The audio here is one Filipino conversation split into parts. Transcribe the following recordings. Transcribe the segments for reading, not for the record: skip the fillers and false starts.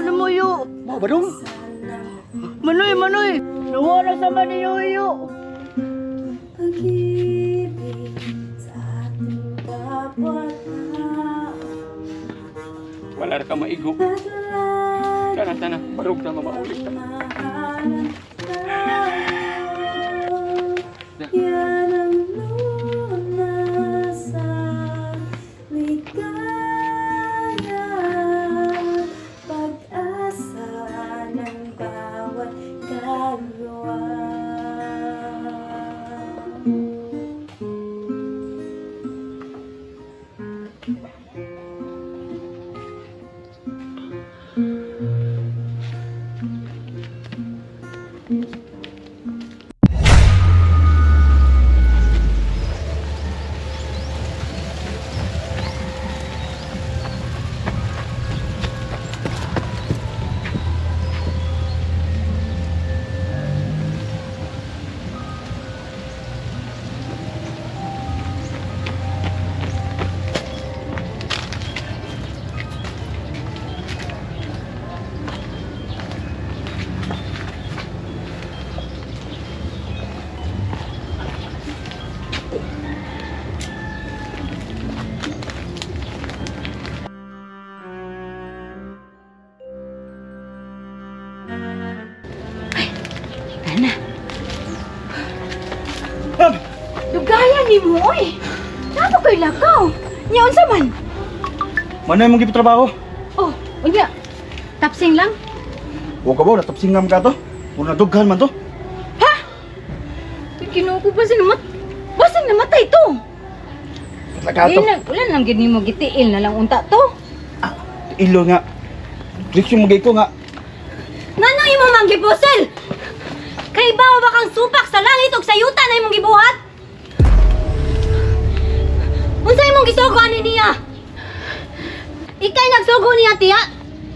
na mo yo. Mo ba dong? Manoy, manoy. Nawala sa maniyo yo. Pag-ibig sa ating kapwa. Wala na ka maigo. Tana, barog na mamaulit ka. Yan ang lunasan, ligaya, pag-asa ng bawat kaluluwa. Dugayan ni mo, oy. Nato kay lakaw. Nya unsa man? Manoy mong gipatrabaho? Oh, unya. Tapsing lang. Huwag ka ba, natapsingam ka to? Kung nadughan man to? Ha? Kinuha ko pa sinamat. Basang namatay to. Patlaga to. Ulan lang gid nimo gitiil na lang unta to. Ilo nga. Direksyon mo gay ko nga. Nanong imo mang gipusel? Kay bawa ba kang supak sa langit ug sa yuta na imong gibuhat? Unsa imong gisugo ani niya? Ikay nagsugo niya, tiya?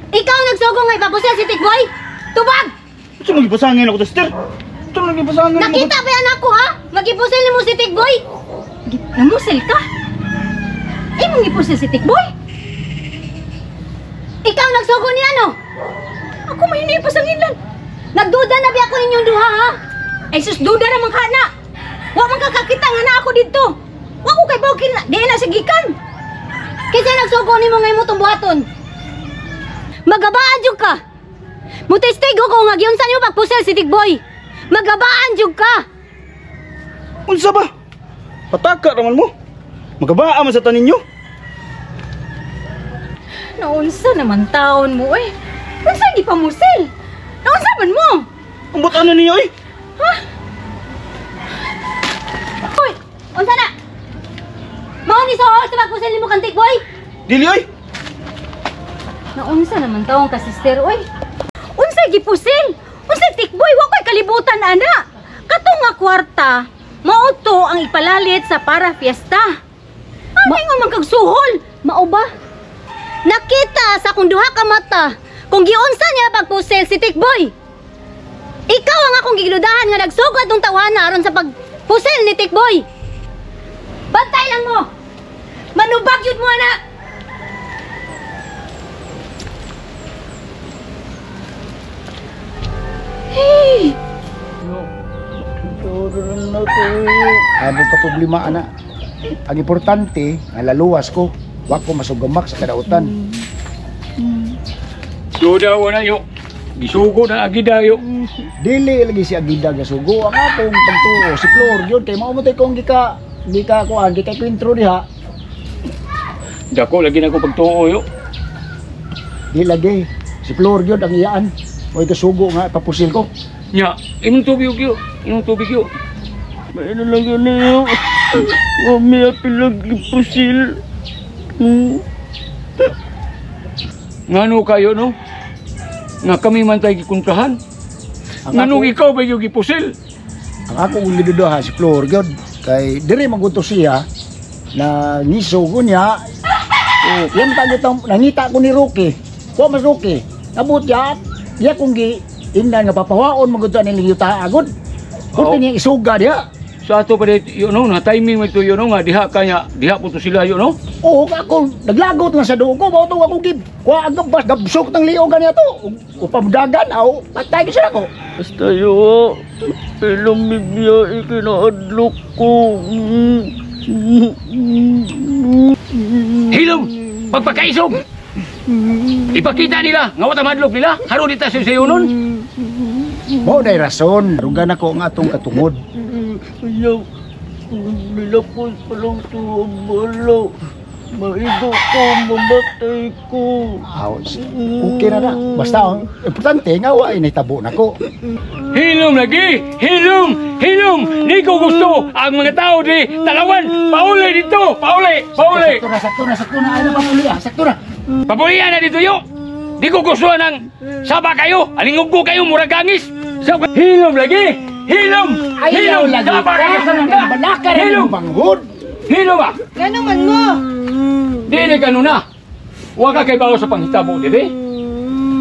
Ikaw nagsugo nga ipapusel si Tikboy? Tubag! Ito mo gipasangin ako, sister. Ito mo gipasangin ako. Nakita ba yan ako, ha? Magipusel ni mo si Tikboy? Namusel ka? Imong gipusel si Tikboy? Ikaw nagsugo niya, no? Ako may hinipasangin lang. Nagduda na ba ako ninyong duha, ha? Ay sus, duda naman ka na. Huwag man kakakita nga na ako dito. Huwag ko kay Bawkin na. Di na sigikan. Kasi nagsugo ni mo ngayon mo itong buhaton. Magabaan dyan ka. Mutestigo ko nga giyon sa niyo pagpusel si Tikboy. Magabaan dyan ka. Unsa ba? Pataka naman mo. Magabaa man sa tanin nyo. Naunsa naman taon mo, eh. Unsa di pa musel? Naunsa man mo? Ang buta na niyo, eh. Ha? Uy! Unsa na? Mao ni Sohor sa pagpusel ni mo kang Tikboy? Dili, oy. Naunsa naman taong ka, sister, oy. Unsa gipusel? Unsa Tikboy? Wa ko'y kalibutan, ana. Kato nga kwarta, mao to ang ipalalit sa para fiesta. Ano nga magkagsuhol? Mao ba? Nakita sa kung duha ka mata kung giunsa niya pagpusel si Tikboy. Ikaw ang akong giludahan nga nagsugod ng tawana aron sa pagpusel ni Tikboy. Bantay lang mo. Manubag yun mo, ana. Hey! Ano ka problema, ana? Ang importante, nga laluwas ko. Wa ko masugamak sa kadautan. Duda wala yo. Gisugo na agida yo. Dili lagi si Agida gasugo. Ang akong pagtuo, si Flor yun. Kaya maumutay kong di ka kwentro diha. Dako lagi na ko pagtuo yo. Di lagi. Si Flor yun ang iyaan. Mo'y kasugo nga, papusil ko. Nya, imong tubig yo. Imong tubig yo. May na lang yun yo. Mami apilag ipusil. Ngano kayo no? Nga kami man tayo gikuntrahan. Nganong ikaw ba yung gipusil? Ang akong giduduha si Flor yun. Kay diri magunto siya na nisugo niya. Yan tagitang nangita ko ni Rocky. Ko mas Rocky. Abot ya, kung gi indan nga papawaon magunto ni yuta agod. Kung niya isuga dia. sa ato pa dito, yun no, na timing mo ito yun no, nga diha kanya, diha po to sila yun no. Oo, ako, naglagot lang sa doon ko, mao to ako gib. Kuha ang gabas, gabsok ng liyogan niya to. Upamdagan, aw, patay ko sila ko. Basta yo, ilang bibya ikinaadlok ko. Hilom, pagpakaisog! Ipakita nila, nga wata madlok nila, haro dita sa sayunon. Mao day rason, rugan ako nga atong katungod. Ayaw. Nilapos pa lang ito ang bala. Maigo ko, mamatay ko. Aw, okay na na. Basta ang importante nga wa initabo nako. Hilom lagi! Hilom! Hilom! Di ko gusto ang mga tao di talawan! Pauli dito! Pauli! Pauli! Sakto na, ano pa muli ah, sakto na. Papulian na dito yo! Di ko gusto ng saba kayo! Alingog ko kayo, murag gangis! Hilom lagi! Hilom! Hilom! Saba kayo sa nanda! Balaka rin Hilom! yung banghod. Hilom ba? Gano man mo? Di kanuna! Huwag ka kay bago sa panghitabo dito.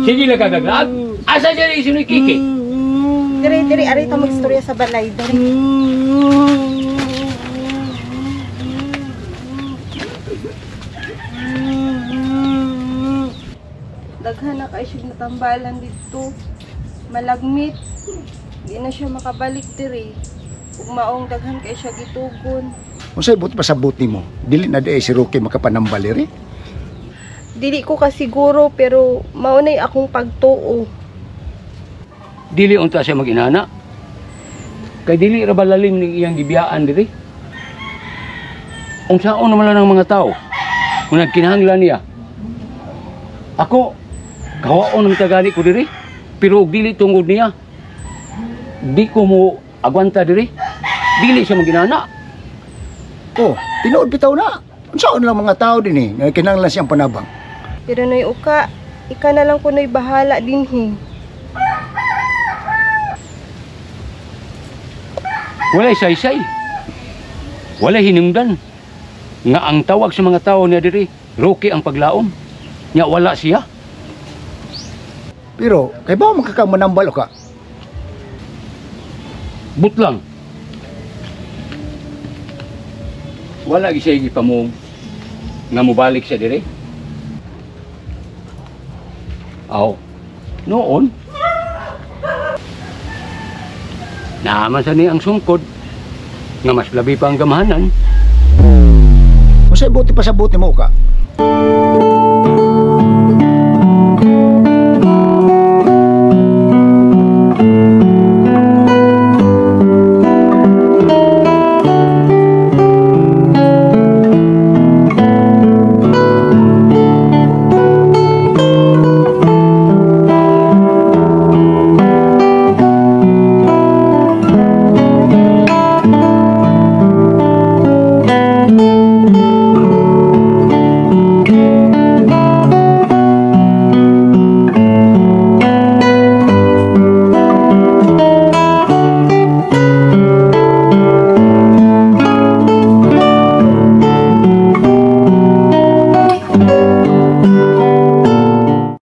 Sige na kagaglaad. Asa dyan yung sinoy kiki? Dire, ari ta magstorya sa balay. Dire. Daghan na kayo siya natambalan dito. Malagmit. Di na siya makabalik diri. Ug maong daghan kayo siya gitugon. Unsay but pasabot nimo? Dili na di si Rocky makapanambal iri. Dili ko kasiguro pero maunay akong pagtuo. Dili unta siya mag-inana. Kay dili ra balalim ning iyang gibiyaan diri. Unsaon naman lang ng mga tao kung nagkinahanglan niya. Ako, kawaon ng tagani ko diri. Pero og dili tungod niya. Di ko mo agwanta diri. Dili siya mag-inana. Oh, tinuod bitaw na. Unsaon lang mga tao din eh, nga kinahanglan siyang panabang. Pero noy uka, ika na lang ko noy bahala dinhi. Walay say-say. Walay hinungdan. Nga ang tawag sa mga tao niya diri, Rocky ang paglaom. Nya wala siya. Pero kay ba makakamanambal ka? Butlang. Wala gi siya gipamong nga mobalik siya diri. Aw. Noon. Naman sa ni ang sungkod nga mas labi pa ang gamahanan. Unsay buti pasabot nimo ka?